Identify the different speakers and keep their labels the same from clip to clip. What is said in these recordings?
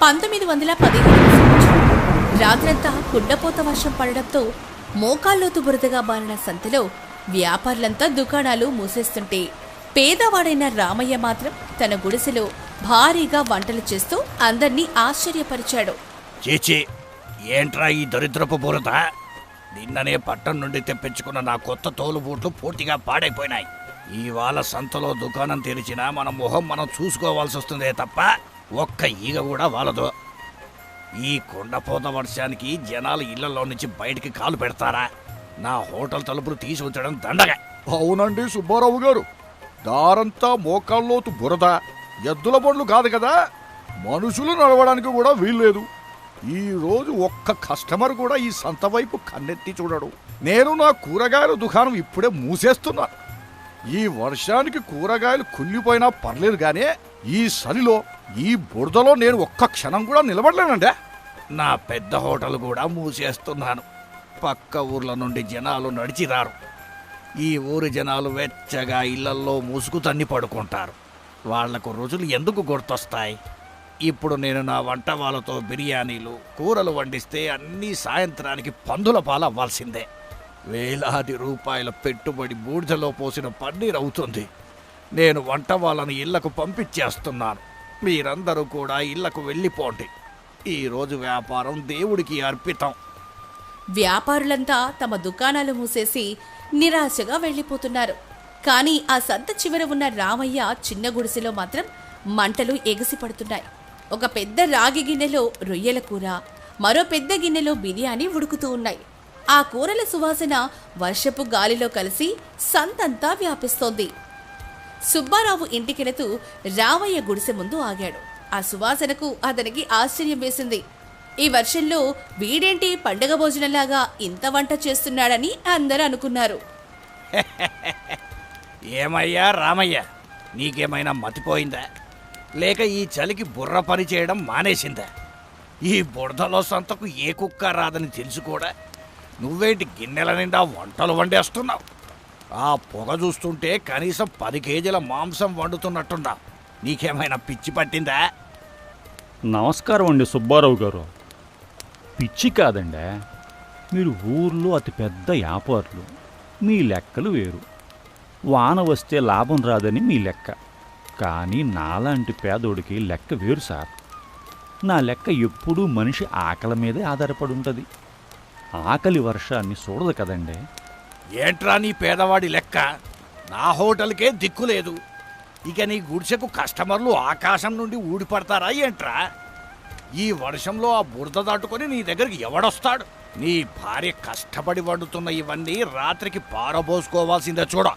Speaker 1: 1915 సంవత్సరం రాత్రంతా కుండపోత వర్షం పడడంతో మోకాల్లోతు బురదగా బారిన సంతలో వ్యాపారులంతా దుకాణాలు మూసేస్తుంటే పేదవాడైన రామయ్య మాత్రం తన గుడిసెలో భారీగా వంటలు చేస్తూ అందర్నీ ఆశ్చర్యపరిచాడు.
Speaker 2: చేచే, ఏంట్రా ఈ దరిద్రపు బురద? నిన్ననే పట్టణం నుండి తెప్పించుకున్న నా కొత్త తోలు బూట్లు పూర్తిగా పాడైపోయినాయి. ఇవాళ సంతలో దుకాణం తెరిచినా మన మొహం మనం చూసుకోవాల్సి వస్తుందే తప్ప ఒక్క ఈగ కూడా వాలదు. ఈ కుండపోత వర్షానికి జనాలు ఇళ్లలో నుంచి బయటికి కాలు పెడతారా? నా హోటల్ తలుపులు తీసి ఉంచడం దండగా.
Speaker 3: అవునండి సుబ్బారావు గారు, దారంతా మోకాల్లోతు బురద, ఎద్దుల బండ్లు కాదు కదా, మనుషులు నడవడానికి కూడా వీల్లేదు. ఈ రోజు ఒక్క కస్టమర్ కూడా ఈ సంత వైపు కన్నెత్తి చూడడు. నేను నా కూరగాయల దుకాణం ఇప్పుడే మూసేస్తున్నాను. ఈ వర్షానికి కూరగాయలు కుళ్ళిపోయినా పర్లేదు గానే ఈ చలిలో ఈ బురదలో నేను ఒక్క క్షణం కూడా నిలబడలేనండి.
Speaker 2: నా పెద్ద హోటల్ కూడా మూసేస్తున్నాను. పక్క ఊర్ల నుండి జనాలు నడిచి రారు. ఈ ఊరి జనాలు వెచ్చగా ఇళ్లల్లో ముసుగు తన్ని పడుకుంటారు. వాళ్లకు రుచులు ఎందుకు గుర్తొస్తాయి? ఇప్పుడు నేను నా వంట వాళ్ళతో బిర్యానీలు, కూరలు వండిస్తే అన్నీ సాయంత్రానికి పందుల పాలు అవ్వాల్సిందే. వేలాది రూపాయల పెట్టుబడి బూడిదలో పోసిన పన్నీర్ అవుతుంది. నేను వంట వాళ్ళని ఇళ్లకు పంపించేస్తున్నాను. మీరందరూ కూడా ఇళ్లకు వెళ్ళిపోండి. ఈరోజు వ్యాపారం దేవుడికి అర్పితం.
Speaker 1: వ్యాపారులంతా తమ దుకాణాలు మూసేసి నిరాశగా వెళ్లిపోతున్నారు. కానీ ఆ సంత చివర ఉన్న రామయ్య చిన్న గుడిసెలో మాత్రం మంటలు ఎగసిపడుతున్నాయి. ఒక పెద్ద రాగి గిన్నెలో రొయ్యల కూర, మరో పెద్ద గిన్నెలో బిర్యానీ ఉడుకుతూ ఉన్నాయి. ఆ కూరల సువాసన వర్షపు గాలిలో కలిసి సంతంతా వ్యాపిస్తోంది. సుబ్బారావు ఇంటికెళుతూ రామయ్య గుడిసె ముందు ఆగాడు. ఆ సువాసనకు అతనికి ఆశ్చర్యం వేసింది. ఈ వర్షంలో వీడేంటి పండగ భోజనంలాగా ఇంత వంట చేస్తున్నాడని అందరూ అనుకున్నారు.
Speaker 2: ఏమయ్యా రామయ్య, నీకేమైనా మతిపోయిందా? లేక ఈ చలికి బుర్ర పని చేయడం మానేసిందా? ఈ బురదలో సంతకు ఏ కుక్క రాదని తెలుసు కూడా నువ్వేంటి గిన్నెల నిండా వంటలు వండేస్తున్నావు? ఆ పొగ చూస్తుంటే కనీసం 10 కేజీల మాంసం వండుతున్నట్టున్నావు. నీకేమైనా పిచ్చి పట్టిందా?
Speaker 4: నమస్కారం అండి సుబ్బారావు గారు. పిచ్చి కాదండి, మీరు ఊర్లో అతిపెద్ద వ్యాపారులు, మీ లెక్కలు వేరు. వాన వస్తే లాభం రాదని మీ లెక్క. కానీ నాలాంటి పేదోడికి లెక్క వేరు సార్. నా లెక్క ఎప్పుడూ మనిషి ఆకలి మీదే ఆధారపడి ఉంటుంది. ఆకలి వర్షాన్ని చూడదు కదండి.
Speaker 2: ఏంట్రా నీ పేదవాడి లెక్క? నా హోటల్కే దిక్కులేదు. ఇక నీ గుడిసెకు కస్టమర్లు ఆకాశం నుండి ఊడిపడతారా ఏంట్రా? ఈ వర్షంలో ఆ బురద దాటుకొని నీ దగ్గరికి ఎవడొస్తాడు? నీ భార్య కష్టపడి వండుతున్న ఇవన్నీ రాత్రికి పారబోసుకోవాల్సిందే. చూడ,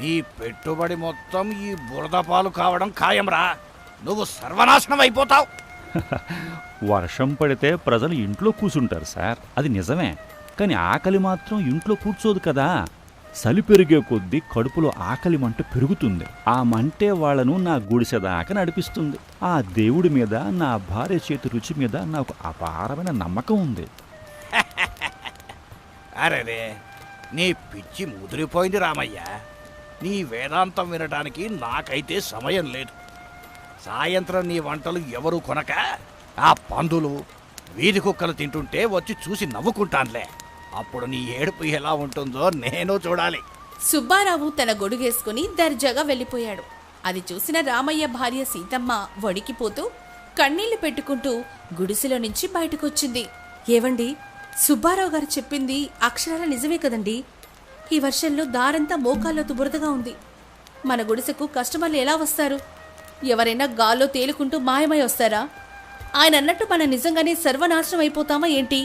Speaker 2: నీ పెట్టుబడి మొత్తం ఈ బురద పాలు కావడం ఖాయంరా. నువ్వు సర్వనాశనం అయిపోతావు.
Speaker 4: వర్షం పడితే ప్రజలు ఇంట్లో కూర్చుంటారు సార్, అది నిజమే. కానీ ఆకలి మాత్రం ఇంట్లో కూర్చోదు కదా. చలి పెరిగే కొద్దీ కడుపులో ఆకలి మంట పెరుగుతుంది. ఆ మంటే వాళ్లను నా గుడిసె దాకా నడిపిస్తుంది. ఆ దేవుడి మీద, నా భార్య చేతి రుచి మీద నాకు అపారమైన నమ్మకం ఉంది.
Speaker 2: అరేరే, నీ పిచ్చి ముదిరిపోయింది రామయ్య. నీ వేదాంతం వినడానికి నాకైతే సమయం లేదు. సాయంత్రం నీ వంటలు ఎవరు కొనక ఆ పందులు, వీధి కుక్కలు తింటుంటే వచ్చి చూసి నవ్వుకుంటానులే. అప్పుడు నీ ఏడుపు ఎలా ఉంటుందో నేను చూడాలి.
Speaker 1: సుబ్బారావు తన గొడుగేసుకుని దర్జాగా వెళ్ళిపోయాడు. అది చూసిన రామయ్య భార్య సీతమ్మ వణికిపోతూ కన్నీళ్లు పెట్టుకుంటూ గుడిసెలో నుంచి బయటకొచ్చింది. ఏవండి, సుబ్బారావు గారు చెప్పింది అక్షరాల నిజమే కదండి. ఈ వర్షంలో దారంతా మోకాల్లోతు బురదగా ఉంది. మన గుడిసెకు కస్టమర్లు ఎలా వస్తారు? ఎవరైనా గాల్లో తేలుకుంటూ మాయమై వస్తారా? ఆయన అన్నట్టు మనం నిజంగానే సర్వనాశనం అయిపోతామా ఏంటి?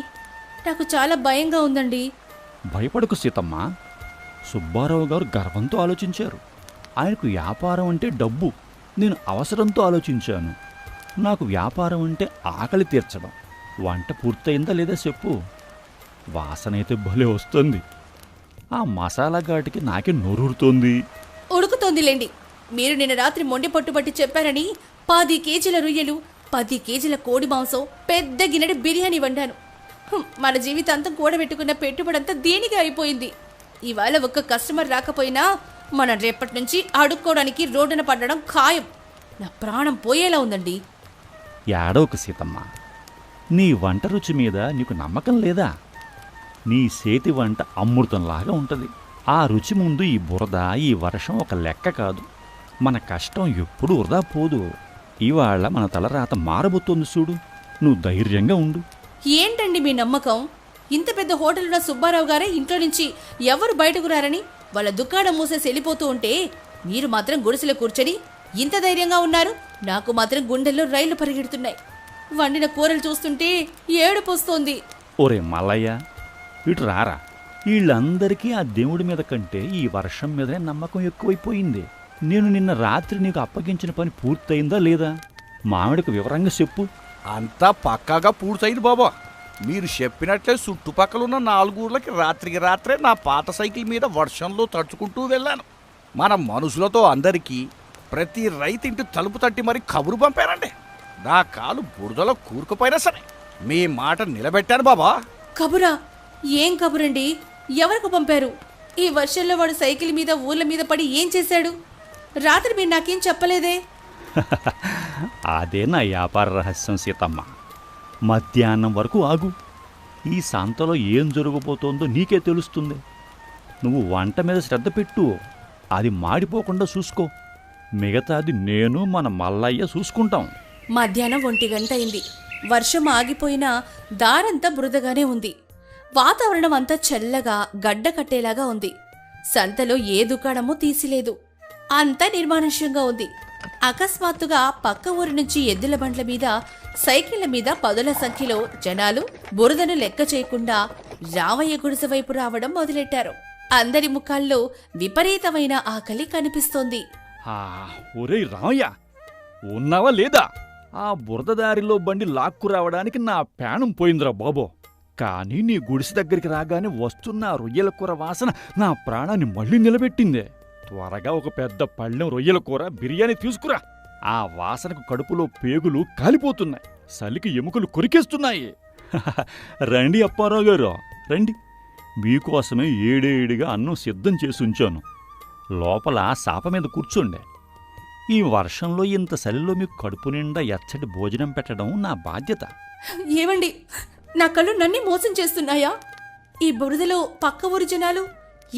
Speaker 1: నాకు చాలా భయంగా ఉందండి.
Speaker 4: భయపడకు సీతమ్మ. సుబ్బారావు గారు గర్వంతో ఆలోచించారు. ఆయనకు వ్యాపారం అంటే డబ్బు, నేను అవసరంతో ఆలోచించాను. నాకు వ్యాపారం అంటే ఆకలి తీర్చడం. వంట పూర్తయిందా లేదా చెప్పు. వాసనైతే భలే వస్తుంది. ఆ మసాలా ఘాటికి నాకే నోరూరుతోంది.
Speaker 1: ఉడుకుతోందిలేండి. మీరు నిన్న రాత్రి మొండి పట్టుబట్టి చెప్పారని 10 కేజీల రొయ్యలు, 10 కేజీల కోడి మాంసం, పెద్ద గిన్నెడి బిర్యానీ వండాను. మన జీవితాంతం కూడబెట్టుకున్న పెట్టుబడంతా దేనిగా అయిపోయింది. ఇవాళ ఒక్క కస్టమర్ రాకపోయినా మనం రేపటి నుంచి అడుక్కోవడానికి రోడ్డున పడడం ఖాయం. నా ప్రాణం పోయేలా ఉందండి.
Speaker 4: ఏడవకు సీతమ్మ. నీ వంట రుచి మీద నీకు నమ్మకం లేదా? నీ చేతి వంట అమృతంలాగా ఉంటుంది. ఆ రుచి ముందు ఈ బురద, ఈ వర్షం ఒక లెక్క కాదు. మన కష్టం ఎప్పుడూ వృధా పోదు. ఇవాళ మన తలరాత మారబోతోంది చూడు. నువ్వు ధైర్యంగా ఉండు.
Speaker 1: ఏంటండి మీ నమ్మకం? ఇంత పెద్ద హోటల్ ఉన్న సుబ్బారావు గారే ఇంట్లో నుంచి ఎవరు బయటకు రారని వాళ్ళ దుకాణం మూసేసి వెళ్ళిపోతూ ఉంటే మీరు మాత్రం గుడిసెలో కూర్చొని ఇంత ధైర్యంగా ఉన్నారు. నాకు మాత్రం గుండెల్లో రైళ్లు పరిగెడుతున్నాయి. వండిన కూరలు చూస్తుంటే ఏడుపొస్తోంది.
Speaker 4: ఓరే మల్లయ్య, ఇటు రారా. వీళ్ళందరికీ ఆ దేవుడి మీద కంటే ఈ వర్షం మీదనే నమ్మకం ఎక్కువైపోయింది. నేను నిన్న రాత్రి నీకు అప్పగించిన పని పూర్తయిందా లేదా? మామిడికి వివరంగా చెప్పు.
Speaker 3: అంతా పక్కాగా పూర్తయింది బాబా. మీరు చెప్పినట్లే చుట్టుపక్కలున్న 4 ఊర్లకి రాత్రికి రాత్రే నా పాత సైకిల్ మీద వర్షంలో తడుచుకుంటూ వెళ్ళాను. మన మనుషులతో అందరికీ ప్రతి రైతింటి తలుపు తట్టి మరి కబురు పంపానండి. నా కాలు బురదలో కూరుకుపోయినా సరే మీ మాట నిలబెట్టాను బాబా.
Speaker 1: కబురా? ఏం కబురండి? ఎవరికి పంపారు? ఈ వర్షంలో వాడు సైకిల్ మీద ఊర్ల మీద పడి ఏం చేశాడు? రాత్రి మీరు నాకేం చెప్పలేదే?
Speaker 4: అదే నా వ్యాపార రహస్యం సీతమ్మ. మధ్యాహ్నం వరకు ఆగు. ఈ సంతలో ఏం జరగబోతోందో నీకే తెలుస్తుంది. నువ్వు వంట మీద శ్రద్ధ పెట్టు. అది మాడిపోకుండా చూసుకో. మిగతాది నేను మన మల్లయ్య చూసుకుంటాం.
Speaker 1: మధ్యాహ్నం 1 గంట అయింది. వర్షం ఆగిపోయినా దారంతా బురదగానే ఉంది. వాతావరణం అంతా చల్లగా గడ్డ కట్టేలాగా ఉంది. సంతలో ఏ దుకాణమూ తీసిలేదు. అంతా నిర్మానుష్యంగా ఉంది. అకస్మాత్తుగా పక్క ఊరి నుంచి ఎద్దుల బండ్ల మీద, సైకిళ్ల మీద పదుల సంఖ్యలో జనాలు బురదను లెక్క చేయకుండా రామయ్య గుడిసె వైపు రావడం మొదలెట్టారు. అందరి ముఖాల్లో విపరీతమైన ఆకలి కనిపిస్తోంది.
Speaker 4: ఒరేయ్ రామయ్య, ఉన్నావా లేదా? ఆ బురదదారిలో బండి లాక్కు రావడానికి నా ప్రాణం పోయిందిరా బాబో. కానీ నీ గుడిసె దగ్గరికి రాగానే వస్తున్న రొయ్యల కూర వాసన నా ప్రాణాన్ని మళ్ళీ నిలబెట్టిందే. త్వరగా ఒక పెద్ద పళ్ళెం రొయ్యల కూర, బిర్యానీ తీసుకురా. ఆ వాసనకు కడుపులో పేగులు కాలిపోతున్నాయి, సలికి ఎముకలు కొరికేస్తున్నాయి. రండి అప్పారావు గారు, రండి. మీకోసమే ఏడేడిగా అన్నం సిద్ధం చేసి ఉంచాను. లోపల సాప మీద కూర్చోండి. ఈ వర్షంలో ఇంత చలిలో మీకు కడుపు నిండా ఎచ్చటి భోజనం పెట్టడం నా బాధ్యత.
Speaker 1: ఏవండి, నా కళ్ళు నన్ను మోసం చేస్తున్నాయా? ఈ బురదలో పక్క ఊరి జనాలు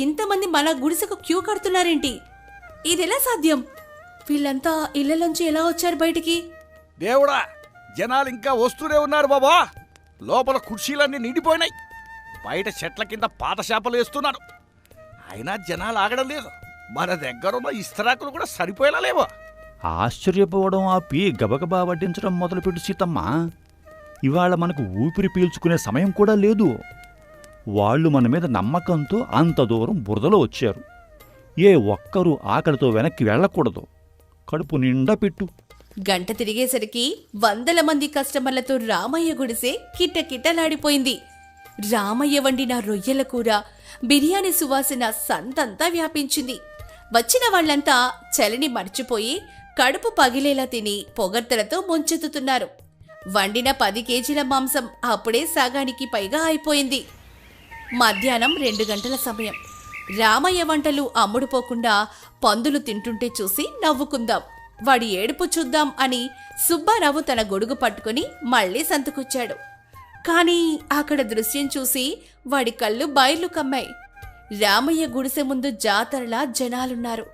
Speaker 1: ఇంతమంది మన గుడిసెకు క్యూ కడుతున్నారేంటి? ఇదెలా సాధ్యం? వీళ్ళంతా ఇళ్లలోంచి ఎలా వచ్చారు బయటికి?
Speaker 3: దేవుడా, జనాలు ఇంకా వస్తూనే ఉన్నారు బాబా. లోపల కుర్చీలన్నీ నిండిపోయినాయి. బయట చెట్ల కింద పాత చేపలు వేస్తున్నారు. అయినా జనాలు ఆగడం లేదు. మన దగ్గరున్న ఇస్తరాకులు కూడా సరిపోయేలా లేవా?
Speaker 4: ఆశ్చర్యపోవడం ఆపి గబగబా వడ్డించడం మొదలుపెట్టు సీతమ్మ. ఇవాళ మనకు ఊపిరి పీల్చుకునే సమయం కూడా లేదు. వాళ్ళు మన మీద నమ్మకంతో అంత దూరం బురదలో వచ్చారు. ఏ ఒక్కరూ ఆకలితో వెనక్కి వెళ్ళకూడదు. కడుపు నిండా పెట్టు.
Speaker 1: గంట తిరిగేసరికి 100 మంది కస్టమర్లతో రామయ్య గుడిసె కిటకిటలాడిపోయింది. రామయ్య వండిన రొయ్యల కూర, బిర్యానీ సువాసన సంతంతా వ్యాపించింది. వచ్చిన వాళ్లంతా చలిని మర్చిపోయి కడుపు పగిలేలా తిని పొగడ్తలతో ముంచెత్తుతున్నారు. వండిన 10 కేజీల మాంసం అప్పుడే సగానికి పైగా అయిపోయింది. మధ్యాహ్నం 2 గంటల సమయం. రామయ్య వంటలు అమ్ముడుపోకుండా పందులు తింటుంటే చూసి నవ్వుకుందాం, వాడి ఏడుపు చూద్దాం అని సుబ్బారావు తన గొడుగు పట్టుకుని మళ్లీ సంతకొచ్చాడు. కాని అక్కడ దృశ్యం చూసి వాడి కళ్ళు బయలు కమ్మాయి. రామయ్య గుడిసె ముందు జాతరలా జనాలున్నారు.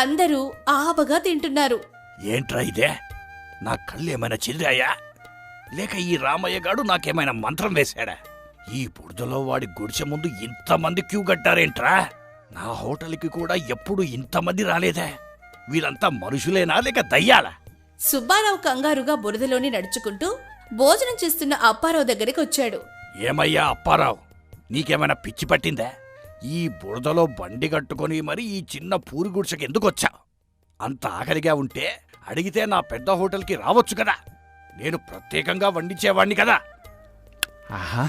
Speaker 1: అందరూ ఆబగా తింటున్నారు.
Speaker 2: ఏంట్రా ఇదే? నా కళ్ళు ఏమైనా చెదిరాయా? లేక ఈ రామయ్య గాడు నాకేమైనా మంత్రం వేశాడా? ఈ బురదలో వాడి గుడిసె ముందు ఇంతమంది క్యూ కట్టారేంట్రా? నా హోటల్కి కూడా ఎప్పుడు ఇంతమంది రాలేదే. వీళ్ళంతా మనుషులేనా లేక దయ్యాలా?
Speaker 1: సుబ్బారావు కంగారుగా బురదలోని నడుచుకుంటూ భోజనం చేస్తున్న అప్పారావు దగ్గరికి వచ్చాడు.
Speaker 2: ఏమయ్యా అప్పారావు, నీకేమైనా పిచ్చి పట్టిందా? ఈ బురదలో బండి కట్టుకొని మరి ఈ చిన్న పూరి గుడిసెకి ఎందుకొచ్చా? అంత ఆకలిగా ఉంటే అడిగితే నా పెద్ద హోటల్కి రావచ్చు కదా. నేను ప్రత్యేకంగా వండించేవాణ్ణి కదా.
Speaker 4: ఆహా,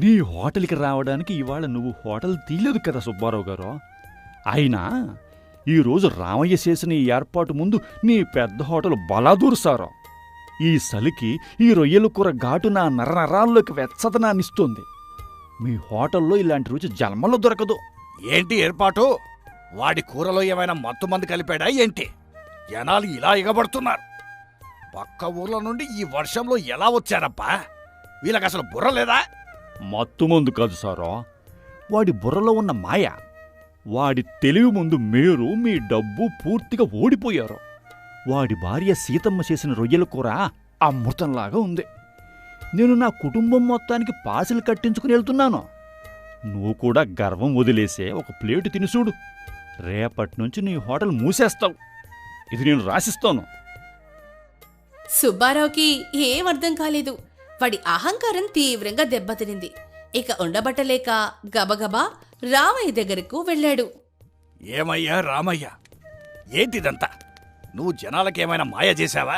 Speaker 4: నీ హోటల్కి రావడానికి ఇవాళ నువ్వు హోటల్ తీయలేదు కదా సుబ్బారావు గారు. అయినా ఈరోజు రామయ్య చేసిన ఈ ఏర్పాటు ముందు నీ పెద్ద హోటల్ బలాదూరుసారా. ఈ సలికి ఈ రొయ్యల కూర ఘాటు నా నరనరాల్లోకి వెచ్చదనాన్నిస్తోంది. మీ హోటల్లో ఇలాంటి రుచి జన్మలో దొరకదు.
Speaker 2: ఏంటి ఏర్పాటు? వాడి కూరలో ఏమైనా మత్తుమంది కలిపాడా ఏంటి? జనాలు ఇలా ఎగబడుతున్నారు. పక్క ఊర్ల నుండి ఈ వర్షంలో ఎలా వచ్చారబ్బా? వీళ్ళకి అసలు బుర్ర లేదా?
Speaker 4: మత్తుమందు కాదు సారో, వాడి బుర్రలో ఉన్న మాయ. వాడి తెలివి ముందు మీరు మీ డబ్బు పూర్తిగా ఓడిపోయారు. వాడి భార్య సీతమ్మ చేసిన రొయ్యల కూర అమృతంలాగా ఉంది. నేను నా కుటుంబం మొత్తానికి పాసిలు కట్టించుకుని వెళ్తున్నాను. నువ్వు కూడా గర్వం వదిలేసే ఒక ప్లేటు తినిసూడు. రేపట్నుంచి నీ హోటల్ మూసేస్తావు. ఇది నేను రాసిస్తాను.
Speaker 1: సుబ్బారావుకి ఏం అర్థం కాలేదు. వాడి అహంకారం తీవ్రంగా దెబ్బతినింది. ఇక ఉండబట్టలేక గబగబా రామయ్య దగ్గరకు వెళ్ళాడు.
Speaker 2: ఏమయ్యా రామయ్య, ఏంటిదంతా? నువ్వు జనాలకేమైనా మాయ చేశావా?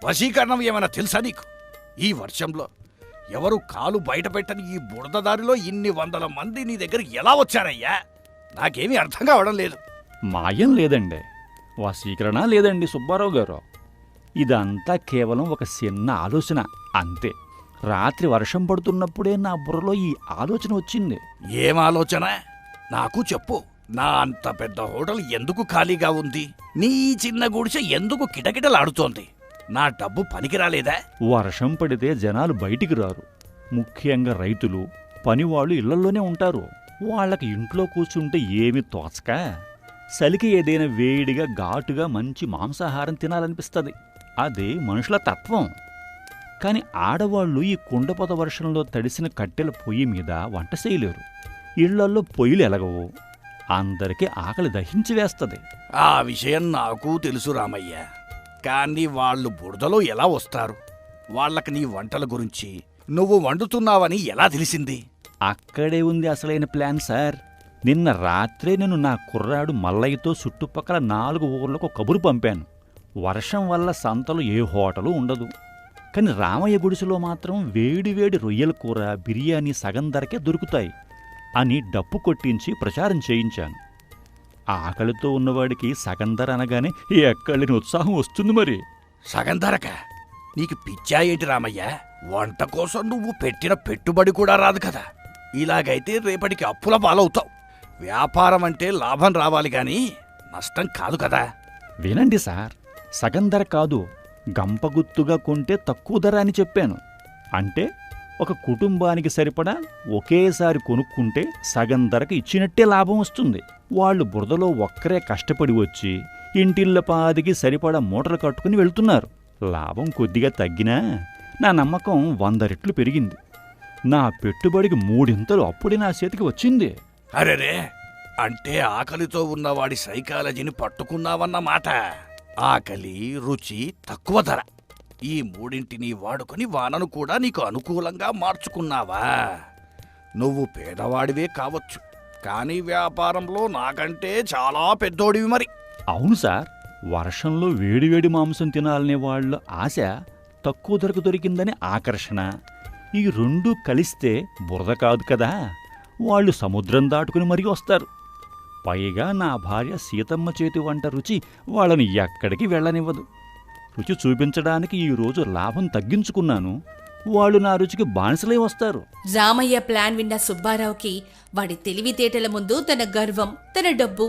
Speaker 2: వశీకరణం ఏమైనా తెలుసా నీకు? ఈ వర్షంలో ఎవరు కాలు బయటపెట్టని ఈ బురదదారిలో ఇన్ని వందల మంది నీ దగ్గర ఎలా వచ్చారయ్యా? నాకేమీ అర్థం కావడం లేదు.
Speaker 4: మాయం లేదండి, వశీకరణ లేదండి సుబ్బారావు గారు. ఇదంతా కేవలం ఒక చిన్న ఆలోచన అంతే. రాత్రి వర్షం పడుతున్నప్పుడే నా బుర్రలో ఈ ఆలోచన వచ్చింది.
Speaker 2: ఏం ఆలోచన? నాకు చెప్పు. నా అంత పెద్ద హోటల్ ఎందుకు ఖాళీగా ఉంది? నీ చిన్న గుడిసె ఎందుకు కిటకిటలాడుతోంది? నా డబ్బు పనికిరాలేదా?
Speaker 4: వర్షం పడితే జనాలు బయటికి రారు. ముఖ్యంగా రైతులు, పనివాళ్ళు ఇళ్లలోనే ఉంటారు. వాళ్ళకి ఇంట్లో కూర్చుంటే ఏమీ తోచక చలికి ఏదైనా వేడిగా ఘాటుగా మంచి మాంసాహారం తినాలనిపిస్తుంది. అదే మనుషుల తత్వం. కాని ఆడవాళ్లు ఈ కుండపోత వర్షంలో తడిసిన కట్టెల పొయ్యి మీద వంట చేయలేరు. ఇళ్లల్లో పొయ్యిలు ఎలగవు. అందరికీ ఆకలి దహించి వేస్తుంది.
Speaker 2: ఆ విషయం నాకు తెలుసు రామయ్య. కానీ వాళ్ళు బురదలో ఎలా వస్తారు? వాళ్ళకి నీ వంటల గురించి, నువ్వు వండుతున్నావని ఎలా తెలిసింది?
Speaker 4: అక్కడే ఉంది అసలైన ప్లాన్ సార్. నిన్న రాత్రే నేను నా కుర్రాడు మల్లయ్యతో చుట్టుపక్కల 4 ఊర్లకు కబురు పంపాను. వర్షం వల్ల సంతలో ఏ హోటలు ఉండదు, కాని రామయ్య గుడిసెలో మాత్రం వేడివేడి రొయ్యల కూర, బిర్యానీ సగం ధరకే దొరుకుతాయి అని డప్పు కొట్టించి ప్రచారం చేయించాను. ఆకలితో ఉన్నవాడికి సగం ధర అనగానే ఎక్కడిని ఉత్సాహం వస్తుంది. మరి
Speaker 2: సగం ధరక? నీకు పిచ్చా ఏంటి రామయ్య? వంట కోసం నువ్వు పెట్టిన పెట్టుబడి కూడా రాదు కదా. ఇలాగైతే రేపటికి అప్పుల పాలవుతావు. వ్యాపారం అంటే లాభం రావాలి గాని నష్టం కాదు కదా.
Speaker 4: వినండి సార్, సగం ధర కాదు, గంపగుత్తుగా కొంటే తక్కువ ధర అని చెప్పాను. అంటే ఒక కుటుంబానికి సరిపడా ఒకేసారి కొనుక్కుంటే సగం ధరకు ఇచ్చినట్టే లాభం వస్తుంది. వాళ్ళు బురదలో ఒక్కరే కష్టపడి వచ్చి ఇంటిళ్ళ పాదికి సరిపడా మూటలు కట్టుకుని వెళ్తున్నారు. లాభం కొద్దిగా తగ్గినా నా నమ్మకం 100 రెట్లు పెరిగింది. నా పెట్టుబడికి 3 ఇంతలు అప్పుడే నా చేతికి వచ్చింది.
Speaker 2: అరెరే, అంటే ఆకలితో ఉన్నవాడి సైకాలజీని పట్టుకున్నావన్నమాట. ఆకలి, రుచి, తక్కువ ధర, ఈ మూడింటిని వాడుకొని వానను కూడా నీకు అనుకూలంగా మార్చుకున్నావా? నువ్వు పేదవాడివే కావచ్చు, కానీ వ్యాపారంలో నాకంటే చాలా పెద్దోడివి మరి.
Speaker 4: అవును సార్, వర్షంలో వేడివేడి మాంసం తినాలనే వాళ్ళ ఆశ తక్కువ ధరకు దొరికిందని ఆకర్షణ, ఈ రెండూ కలిస్తే బురద కాదు కదా, వాళ్ళు సముద్రం దాటుకుని మరీ వస్తారు. పైగా నా భార్య సీతమ్మ చేతి వంట రుచి వాళ్ళని ఎక్కడికి వెళ్ళనివ్వదు. రుచి చూపించడానికి ఈరోజు లాభం తగ్గించుకున్నాను. వాళ్ళు నా రుచికి బానిసలై వస్తారు.
Speaker 1: రామయ్య ప్లాన్ విన్న సుబ్బారావుకి వాడి తెలివితేటల ముందు తన గర్వం, తన డబ్బు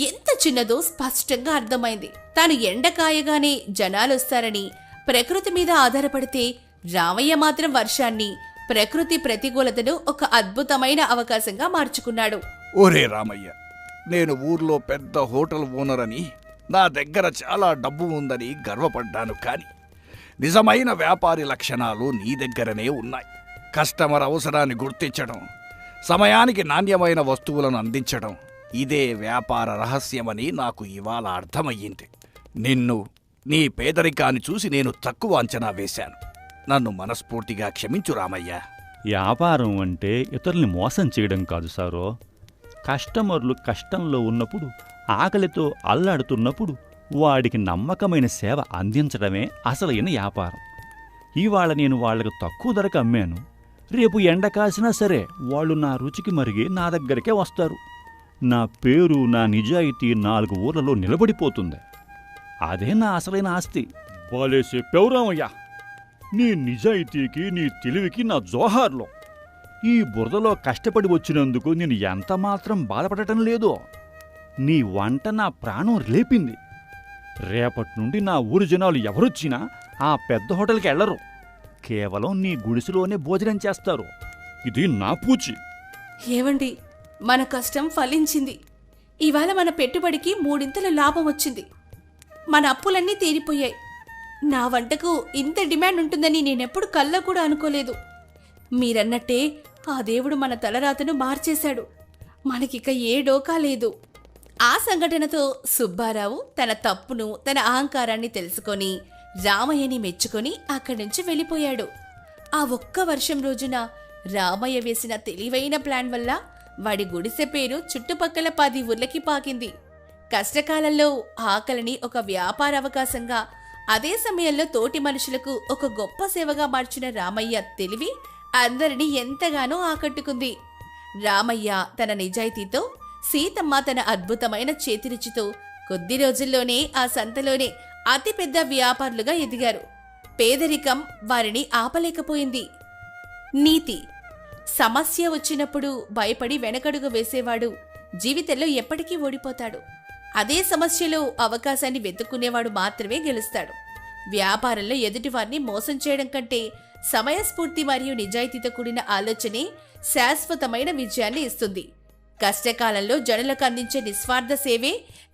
Speaker 1: ఎంత చిన్నదో స్పష్టంగా అర్థమైంది. తాను ఎండకాయగానే జనాలొస్తారని, ప్రకృతి మీద ఆధారపడితే రామయ్య మాత్రం వర్షాన్ని, ప్రకృతి ప్రతికూలతను ఒక అద్భుతమైన అవకాశంగా మార్చుకున్నాడు.
Speaker 2: ఓరే రామయ్య, నేను ఊర్లో పెద్ద హోటల్ ఓనర్ అని, నా దగ్గర చాలా డబ్బు ఉందని గర్వపడ్డాను. కాని నిజమైన వ్యాపారి లక్షణాలు నీ దగ్గరనే ఉన్నాయి. కస్టమర్ అవసరాన్ని గుర్తించడం, సమయానికి నాణ్యమైన వస్తువులను అందించడం, ఇదే వ్యాపార రహస్యమని నాకు ఇవాళ అర్థమయ్యింది. నిన్ను, నీ పేదరికాన్ని చూసి నేను తక్కువ అంచనా వేశాను. నన్ను మనస్ఫూర్తిగా క్షమించు రామయ్య.
Speaker 4: వ్యాపారం అంటే ఇతరుల్ని మోసం చేయడం కాదు సారో. కస్టమర్లు కష్టంలో ఉన్నప్పుడు, ఆకలితో అల్లాడుతున్నప్పుడు వాడికి నమ్మకమైన సేవ అందించడమే అసలైన వ్యాపారం. ఇవాళ నేను వాళ్లకు తక్కువ ధరకు అమ్మాను. రేపు ఎండ కాసినా సరే వాళ్ళు నా రుచికి మరిగి నా దగ్గరికే వస్తారు. నా పేరు, నా నిజాయితీ 4 ఊర్లలో నిలబడిపోతుంది. అదే నా అసలైన ఆస్తి. బాలే చెప్పావు రామయ్య. నీ నిజాయితీకి, నీ తెలివికి నా జోహార్లో. ఈ బురదలో కష్టపడి వచ్చినందుకు నేను ఎంతమాత్రం బాధపడటం లేదో. నీ వంట నా ప్రాణం లేపింది. రేపటి నుండి నా ఊరు జనాలు ఎవరొచ్చినా ఆ పెద్ద హోటల్కి వెళ్లరు. కేవలం నీ గుడిసెలోనే భోజనం చేస్తారు. ఇది నా పూచి.
Speaker 1: ఏవండి, మన కష్టం ఫలించింది. ఇవాళ మన పెట్టుబడికి 3 లాభం వచ్చింది. మన అప్పులన్నీ తీరిపోయాయి. నా వంటకు ఇంత డిమాండ్ ఉంటుందని నేనెప్పుడు కల్లో కూడా అనుకోలేదు. మీరన్నట్టే ఆ దేవుడు మన తలరాతను మార్చేశాడు. మనకిక ఏ డోకా లేదు. ఆ సంఘటనతో సుబ్బారావు తన తప్పును, తన అహంకారాన్ని తెలుసుకొని రామయ్యని మెచ్చుకొని అక్కడి నుంచి వెళ్ళిపోయాడు. ఆ ఒక్క వర్షం రోజున రామయ్య వేసిన తెలివైన ప్లాన్ వల్ల వాడి గుడిసె పేరు చుట్టుపక్కల 10 ఊర్లకి పాకింది. కష్టకాలంలో ఆకలిని ఒక వ్యాపార అవకాశంగా, అదే సమయంలో తోటి మనుషులకు ఒక గొప్ప సేవగా మార్చిన రామయ్య తెలివి అందరినీ ఎంతగానో ఆకట్టుకుంది. రామయ్య తన నిజాయితీతో, సీతమ్మ తన అద్భుతమైన చేతిరుచితో కొద్ది రోజుల్లోనే ఆ సంతలోనే అతిపెద్ద వ్యాపారులుగా ఎదిగారు. పేదరికం వారిని ఆపలేకపోయింది. నీతి: సమస్య వచ్చినప్పుడు భయపడి వెనకడుగు వేసేవాడు జీవితంలో ఎప్పటికీ ఓడిపోతాడు. అదే సమస్యలో అవకాశాన్ని వెతుక్కునేవాడు మాత్రమే గెలుస్తాడు. వ్యాపారంలో ఎదుటివారిని మోసం చేయడం కంటే సమయస్ఫూర్తి మరియు నిజాయితీతో కూడిన ఆలోచనే శాశ్వతమైన విజయాన్ని ఇస్తుంది. కష్టకాలంలో జనులకు అందించే నిస్వార్థ సేవే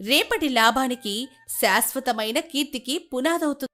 Speaker 1: రేపటి లాభానికి, శాశ్వతమైన కీర్తికి పునాదవుతుంది.